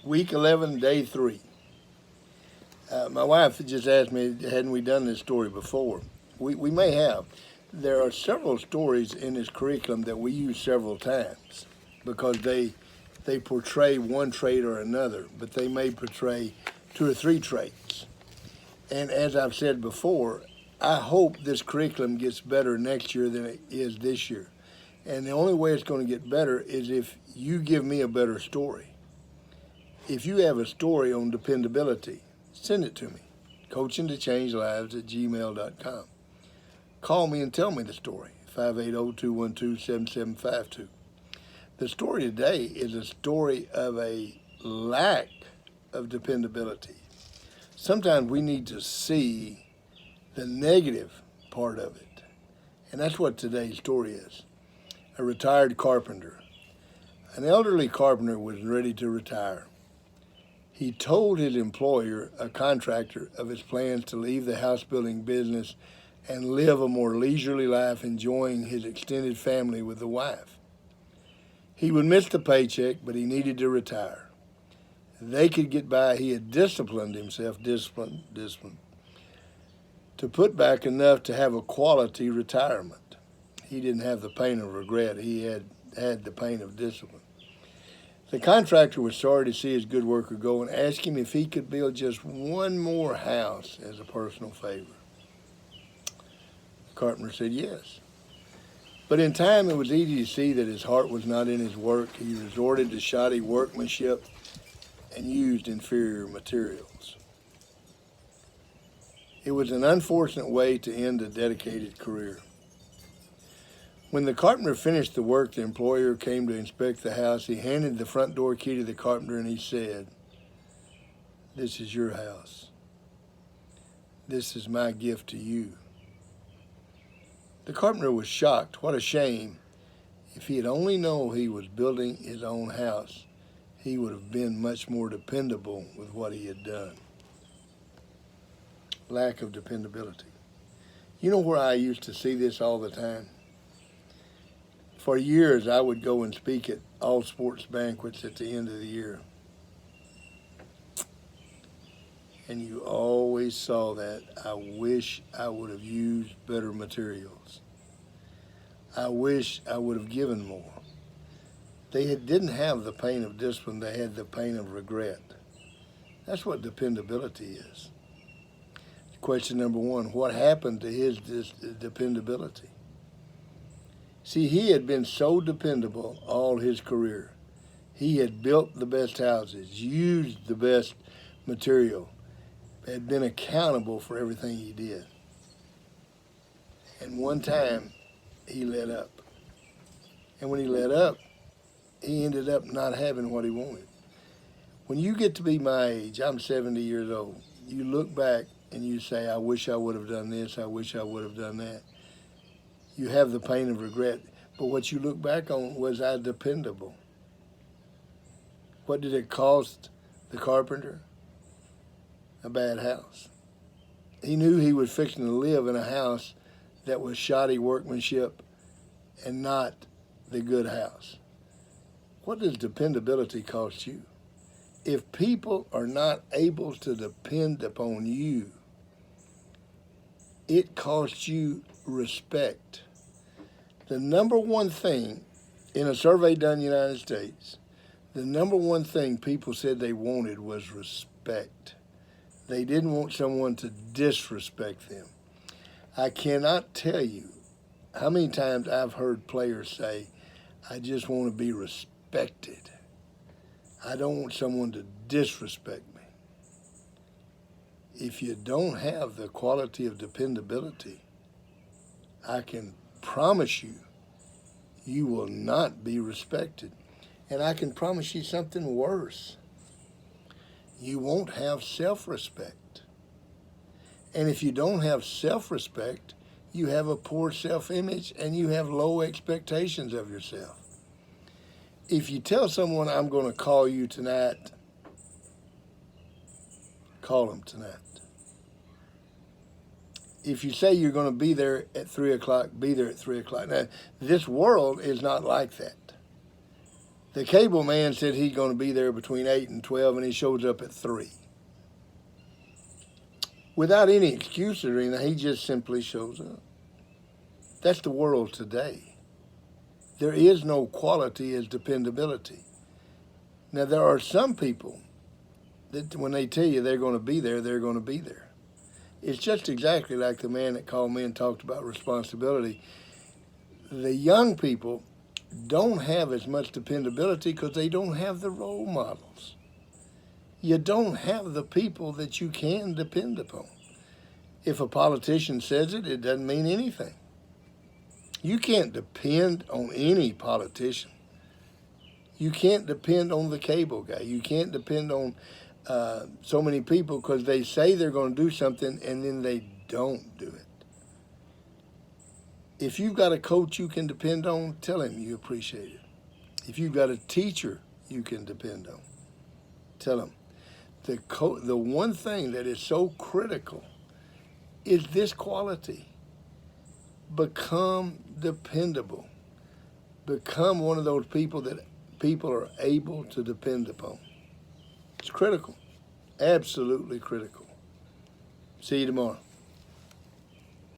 Week 11, day 3. My wife just asked me, hadn't we done this story before? We may have. There are several stories in this curriculum that we use several times because they portray one trait or another, but they may portray 2 or 3 traits. And as I've said before, I hope this curriculum gets better next year than it is this year. And the only way it's going to get better is if you give me a better story. If you have a story on dependability, send it to me. coachingtochange.lives@gmail.com. Call me and tell me the story, 580-212-7752. The story today is a story of a lack of dependability. Sometimes we need to see the negative part of it. And that's what today's story is. A retired carpenter. An elderly carpenter was ready to retire. He told his employer, a contractor, of his plans to leave the house building business and live a more leisurely life, enjoying his extended family with the wife. He would miss the paycheck, but he needed to retire. They could get by. He had disciplined himself, disciplined, to put back enough to have a quality retirement. He didn't have the pain of regret. He had the pain of discipline. The contractor was sorry to see his good worker go and asked him if he could build just one more house as a personal favor. The carpenter said yes. But in time, it was easy to see that his heart was not in his work. He resorted to shoddy workmanship and used inferior materials. It was an unfortunate way to end a dedicated career. When the carpenter finished the work, the employer came to inspect the house. He handed the front door key to the carpenter and he said, "This is your house. This is my gift to you." The carpenter was shocked. What a shame. If he had only known he was building his own house, he would have been much more dependable with what he had done. Lack of dependability. You know where I used to see this all the time? For years, I would go and speak at all sports banquets at the end of the year. And you always saw that. I wish I would have used better materials. I wish I would have given more. They didn't have the pain of discipline. They had the pain of regret. That's what dependability is. Question number 1, what happened to his dependability? See, he had been so dependable all his career. He had built the best houses, used the best material, had been accountable for everything he did. And one time, he let up. And when he let up, he ended up not having what he wanted. When you get to be my age, I'm 70 years old, you look back and you say, I wish I would have done this, I wish I would have done that. You have the pain of regret, but what you look back on was I dependable. What did it cost the carpenter? A bad house. He knew he was fixing to live in a house that was shoddy workmanship and not the good house. What does dependability cost you? If people are not able to depend upon you, it costs you respect. The number one thing in a survey done in the United States, the number one thing people said they wanted was respect. They didn't want someone to disrespect them. I cannot tell you how many times I've heard players say, I just want to be respected. I don't want someone to disrespect me. If you don't have the quality of dependability, I can promise you, you will not be respected. And I can promise you something worse. You won't have self-respect. And if you don't have self-respect, you have a poor self-image and you have low expectations of yourself. If you tell someone, I'm going to call you tonight, call them tonight. If you say you're going to be there at 3 o'clock, be there at 3 o'clock. Now, this world is not like that. The cable man said he's going to be there between 8 and 12, and he shows up at 3. Without any excuses or anything, he just simply shows up. That's the world today. There is no quality as dependability. Now, there are some people that when they tell you they're going to be there, they're going to be there. It's just exactly like the man that called me and talked about responsibility. The young people don't have as much dependability because they don't have the role models. You don't have the people that you can depend upon. If a politician says it, it doesn't mean anything. You can't depend on any politician. You can't depend on the cable guy. You can't depend on so many people because they say they're going to do something and then they don't do it. If you've got a coach you can depend on, tell him you appreciate it. If you've got a teacher you can depend on, tell him. The one thing that is so critical is this quality. Become dependable. Become one of those people that people are able to depend upon. It's critical. Absolutely critical. See you tomorrow.